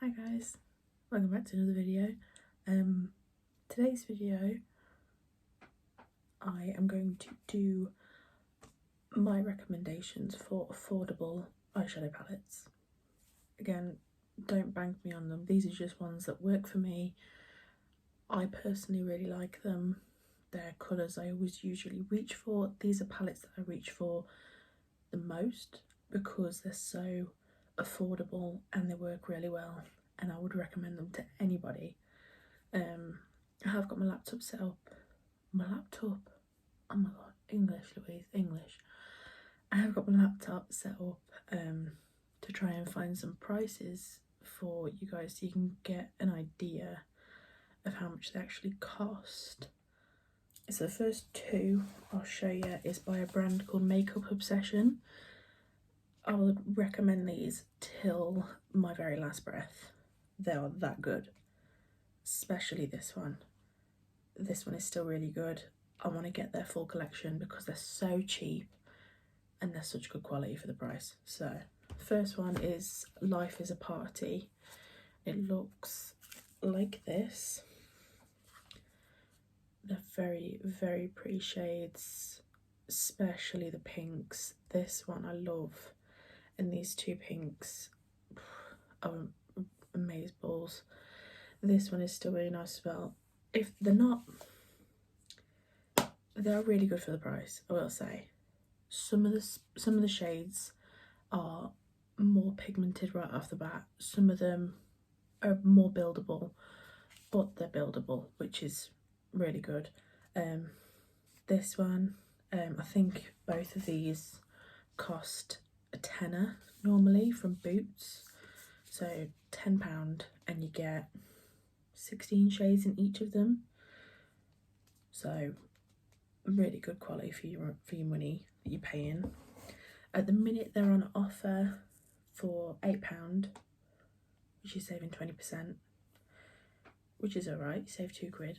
Hi guys, welcome back to another video. Today's video I am going to do my recommendations for affordable eyeshadow palettes. Again, don't bank me on them, these are just ones that work for me. I personally really like them. They're colours I always usually reach for. These are palettes that I reach for the most because they're so affordable and they work really well, and I would recommend them to anybody. I have got my laptop set up. Oh my god, English, Louise, English. I have got my laptop set up to try and find some prices for you guys so you can get an idea of how much they actually cost. So the first two I'll show you is by a brand called Makeup Obsession. I would recommend these till my very last breath. They are that good. Especially this one. This one is still really good. I want to get their full collection because they're so cheap and they're such good quality for the price. So first one is Life is a Party. It looks like this. They're very, very pretty shades, especially the pinks. This one I love, and these two pinks are amazeballs. This one is still really nice as well. If they're not, they are really good for the price, I will say. Some of the shades are more pigmented right off the bat. Some of them are more buildable, but they're buildable, which is really good. This one, I think both of these cost a tenner normally from Boots, so £10, and you get 16 shades in each of them, so really good quality for your money that you're paying. At the minute they're on offer for £8, which is saving 20%, which is alright, you save £2.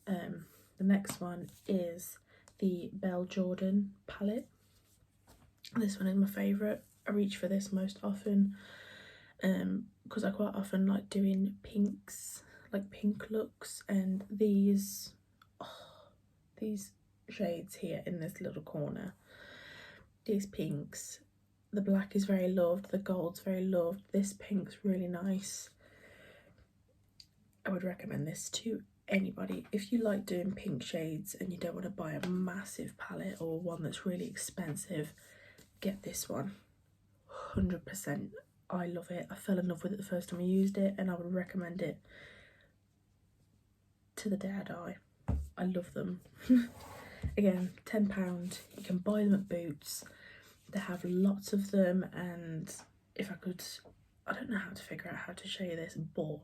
The next one is the Belle Jordan palette. This one is my favourite. I reach for this most often because I quite often like doing pinks, like pink looks, and these shades here in this little corner, these pinks, the black is very loved, the gold's very loved, this pink's really nice. I would recommend this to anybody. If you like doing pink shades and you don't want to buy a massive palette or one that's really expensive, get this one. 100%. I love it. I fell in love with it the first time I used it, and I would recommend it to the day I die. I love them. Again, £10. You can buy them at Boots. They have lots of them, and if I could, I don't know how to figure out how to show you this, but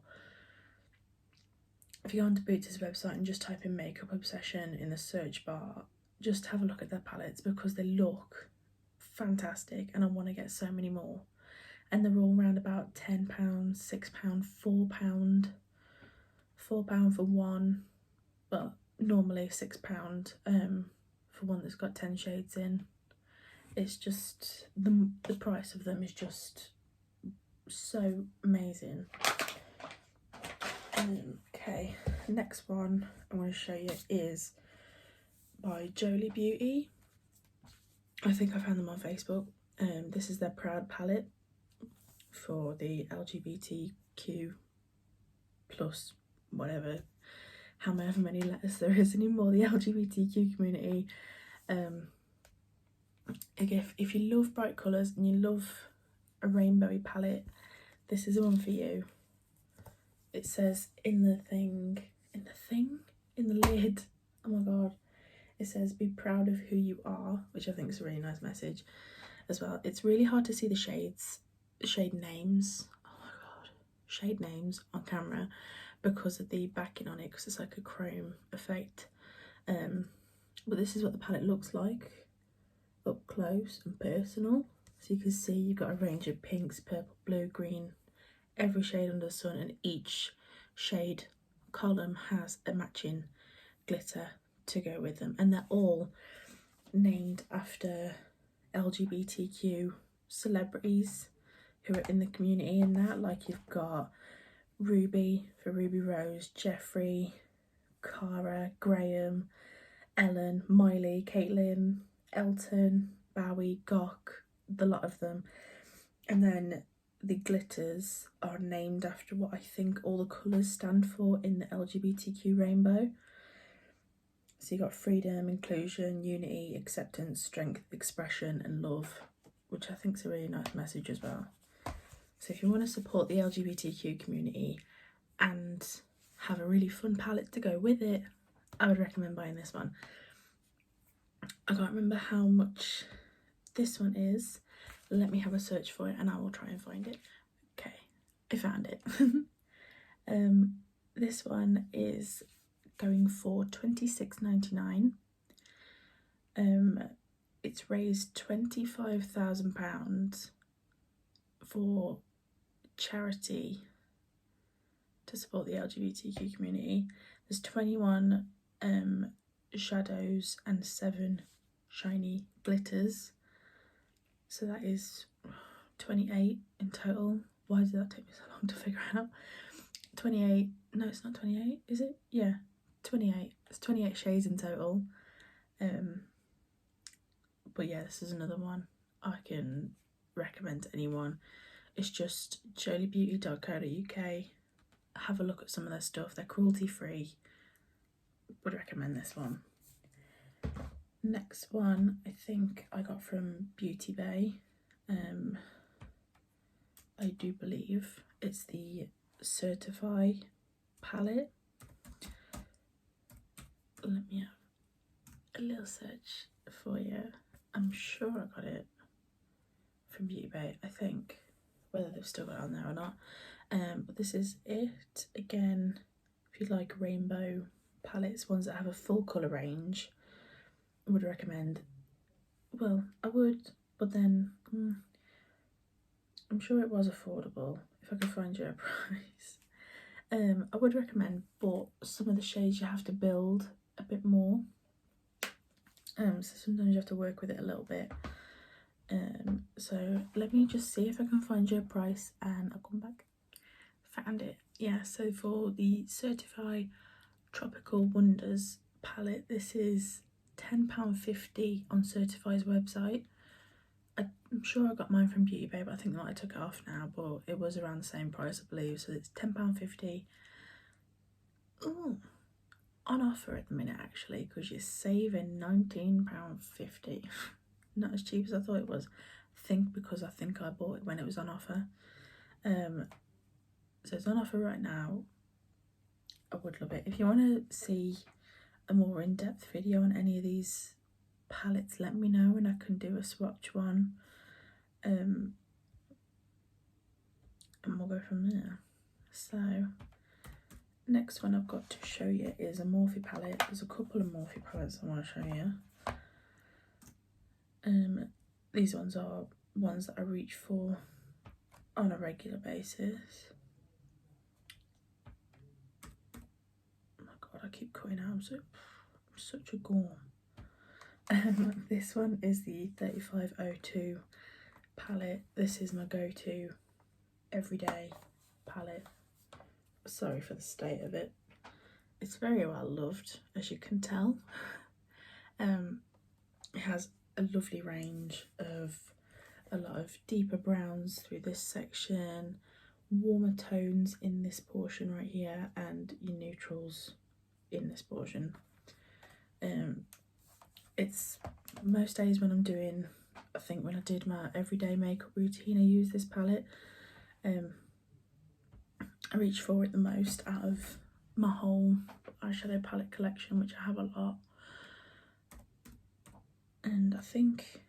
if you go onto Boots' website and just type in Makeup Obsession in the search bar, just have a look at their palettes because they look fantastic and I want to get so many more. And they're all around about £10, £6, £4. £4 for one, but normally £6 for one that's got 10 shades in. It's just, the price of them is just so amazing. Okay, next one I'm going to show you is by Jolie Beauty. I think I found them on Facebook. This is their Proud palette for the LGBTQ plus whatever, however many letters there is anymore, the LGBTQ community. If you love bright colours and you love a rainbowy palette, this is the one for you. It says in the lid, oh my god, it says be proud of who you are, which I think is a really nice message as well. It's really hard to see the shade names, oh my god, shade names on camera because of the backing on it, because it's like a chrome effect. But this is what the palette looks like up close and personal. So you can see you've got a range of pinks, purple, blue, green, every shade under the sun, and each shade column has a matching glitter to go with them, and they're all named after LGBTQ celebrities. who are in the community in that. Like you've got Ruby for Ruby Rose, Jeffrey, Cara, Graham, Ellen, Miley, Caitlin, Elton, Bowie, Gok, the lot of them. And then the glitters are named after what I think all the colours stand for in the LGBTQ rainbow. So you got freedom, inclusion, unity, acceptance, strength, expression and love, which I think is a really nice message as well. So if you want to support the LGBTQ community and have a really fun palette to go with it, I would recommend buying this one. I can't remember how much this one is. Let me have a search for it and I will try and find it. Okay, I found it. This one is going for £26.99. It's raised £25,000 for charity to support the LGBTQ community. There's 21 shadows and 7 shiny glitters, so that is 28 in total. Why did that take me so long to figure out? 28, no it's not 28, is it? Yeah, 28. It's 28 shades in total. But yeah, this is another one I can recommend to anyone. It's just joliebeauty.co.uk. Have a look at some of their stuff. They're cruelty free. Would recommend this one. Next one I think I got from Beauty Bay. I do believe it's the Certify palette. Let me have a little search for you. I'm sure I got it from Beauty Bay, I think, whether they've still got it on there or not. But this is it. Again, if you like rainbow palettes, ones that have a full colour range, I would recommend. Well, I would, but then I'm sure it was affordable if I could find you a price. I would recommend, but some of the shades you have to build a bit more. So sometimes you have to work with it a little bit. So let me just see if I can find you a price and I'll come back. Found it. Yeah, so for the Certify Tropical Wonders palette, this is £10.50 on Certify's website. I'm sure I got mine from Beauty Bay, but I think that I took it off now, but it was around the same price, I believe, so it's £10.50. Ooh, on offer at the minute actually, because you're saving £19.50. Not as cheap as I thought it was. I think because I think I bought it when it was on offer. So it's on offer right now. I would love it. If you want to see a more in-depth video on any of these palettes, let me know and I can do a swatch one. And we'll go from there. So next one I've got to show you is a Morphe palette. There's a couple of Morphe palettes I want to show you. These ones are ones that I reach for on a regular basis. Oh my god, I keep cutting out. I'm such a gorm. This one is the 3502 palette. This is my go-to everyday palette. Sorry for the state of it. It's very well loved, as you can tell. It has a lovely range of a lot of deeper browns through this section, warmer tones in this portion right here, and your neutrals in this portion. It's most days when I'm doing, I think when I did my everyday makeup routine, I use this palette. I reach for it the most out of my whole eyeshadow palette collection, which I have a lot. And I think,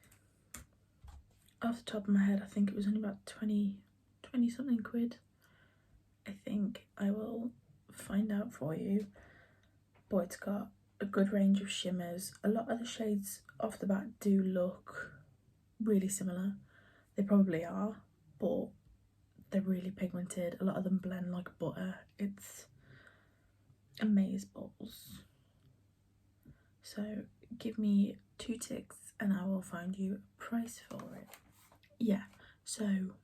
off the top of my head, I think it was only about 20 something quid. I think I will find out for you. But it's got a good range of shimmers. A lot of the shades off the bat do look really similar. They probably are, but they're really pigmented. A lot of them blend like butter. It's amazeballs. So give me 2 ticks and I will find you a price for it. Yeah, so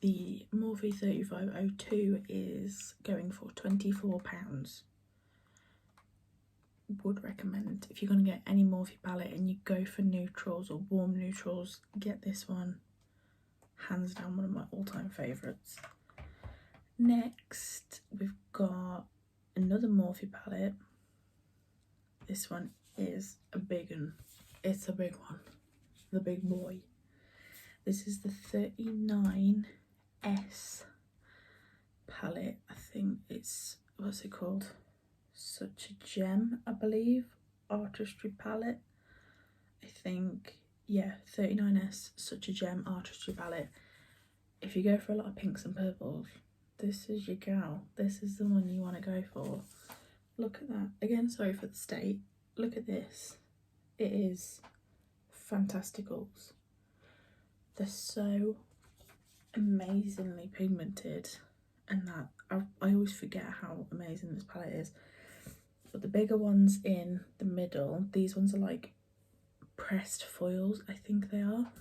the Morphe 3502 is going for £24. Would recommend, if you're going to get any Morphe palette and you go for neutrals or warm neutrals, get this one. Hands down one of my all-time favourites. Next we've got another Morphe palette. This one is a big one. It's a big one, the big boy. This is the 39S palette. I think it's, what's it called? Such a Gem, I believe. Artistry palette. I think, yeah, 39S Such a Gem Artistry palette. If you go for a lot of pinks and purples, this is your gal. This is the one you want to go for. Look at that. Again, sorry for the state. Look at this. It is fantasticals. They're so amazingly pigmented, and that I always forget how amazing this palette is. But the bigger ones in the middle, these ones are like pressed foils, I think they are.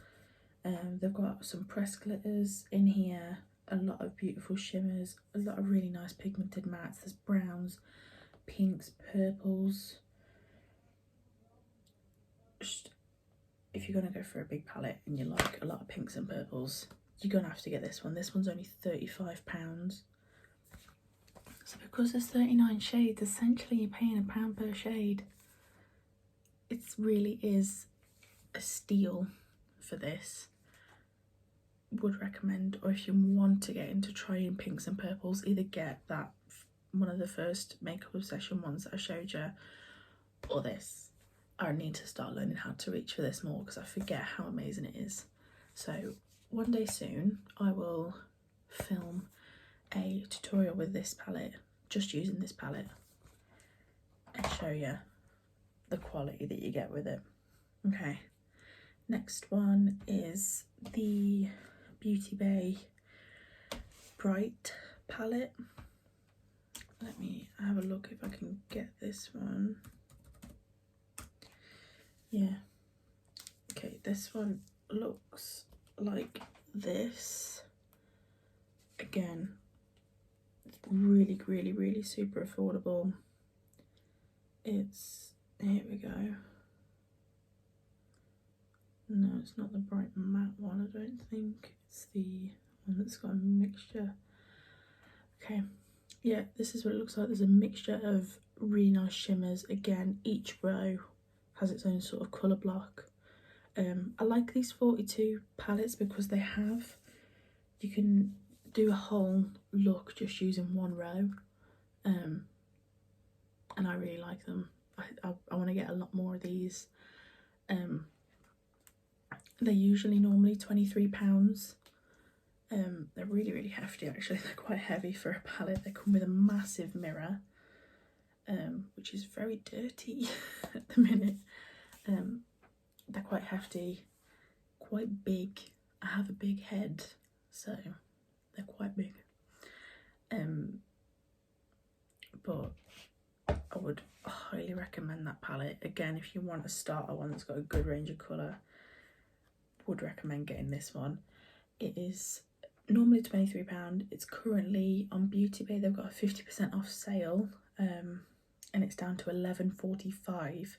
They've got some pressed glitters in here, a lot of beautiful shimmers, a lot of really nice pigmented mattes. There's browns, pinks, purples. Just, if you're going to go for a big palette and you like a lot of pinks and purples, you're going to have to get this one. This one's only £35. So because there's 39 shades, essentially you're paying £1 per shade. It really is a steal for this. Would recommend, or if you want to get into trying pinks and purples, either get that one of the first makeup obsession ones that I showed you, or this. I need to start learning how to reach for this more because I forget how amazing it is. So one day soon I will film a tutorial with this palette, just using this palette, and show you the quality that you get with it. Okay, next one is the Beauty Bay Bright palette. Let me have a look if I can get this one. Yeah, okay, this one looks like this. Again, really super affordable. It's, here we go. No, it's not the bright matte one, I don't think. It's the one that's got a mixture. Okay, yeah, this is what it looks like. There's a mixture of really nice shimmers. Again, each row has its own sort of colour block. I like these 42 palettes because they have, you can do a whole look just using one row, and I really like them. I want to get a lot more of these. They're usually normally £23. They're really hefty actually. They're quite heavy for a palette. They come with a massive mirror, which is very dirty at the minute. They're quite hefty, quite big. I have a big head, so they're quite big. But I would highly recommend that palette. Again, if you want a starter one that's got a good range of colour, would recommend getting this one. It is normally £23. It's currently on Beauty Bay. They've got a 50% off sale, and it's down to £11.45.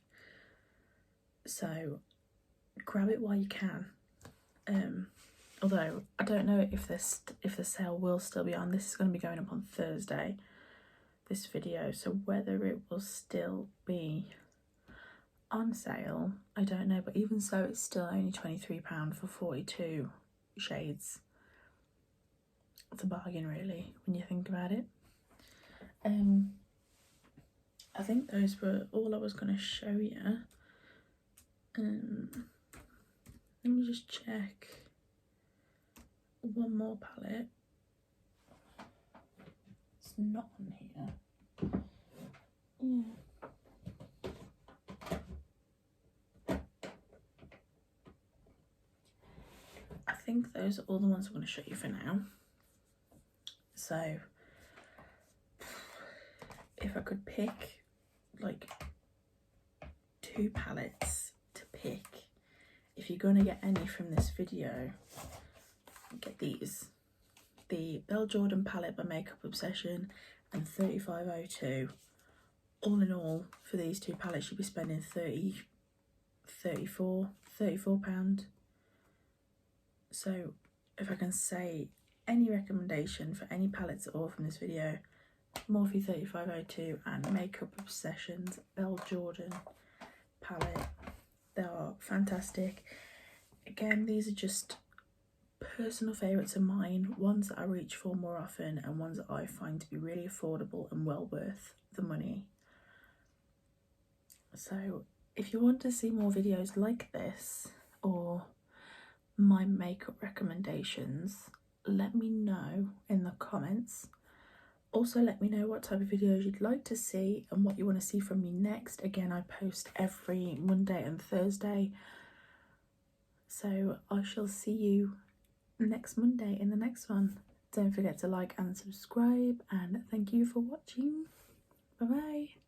So grab it while you can. Although I don't know if the sale will still be on. This is going to be going up on Thursday, this video, so whether it will still be on sale, I don't know. But even so, it's still only £23 for 42 shades. It's a bargain really when you think about it. I think those were all I was going to show you. Let me just check one more palette. It's not on here. Yeah. I think those are all the ones I'm going to show you for now. So if I could pick like 2 palettes to pick, if you're going to get any from this video, get these. the Bell Jordan palette by Makeup Obsession and 3502. All in all, for these two palettes, you'll be spending £34. So if I can say any recommendation for any palettes at all from this video, Morphe 3502 and Makeup Obsession's Bell Jordan palette. They are fantastic. Again, these are just personal favourites of mine, ones that I reach for more often and ones that I find to be really affordable and well worth the money. So if you want to see more videos like this or my makeup recommendations, let me know in the comments. Also let me know what type of videos you'd like to see and what you want to see from me next. Again, I post every Monday and Thursday, so I shall see you next Monday in the next one. Don't forget to like and subscribe, and thank you for watching. Bye bye.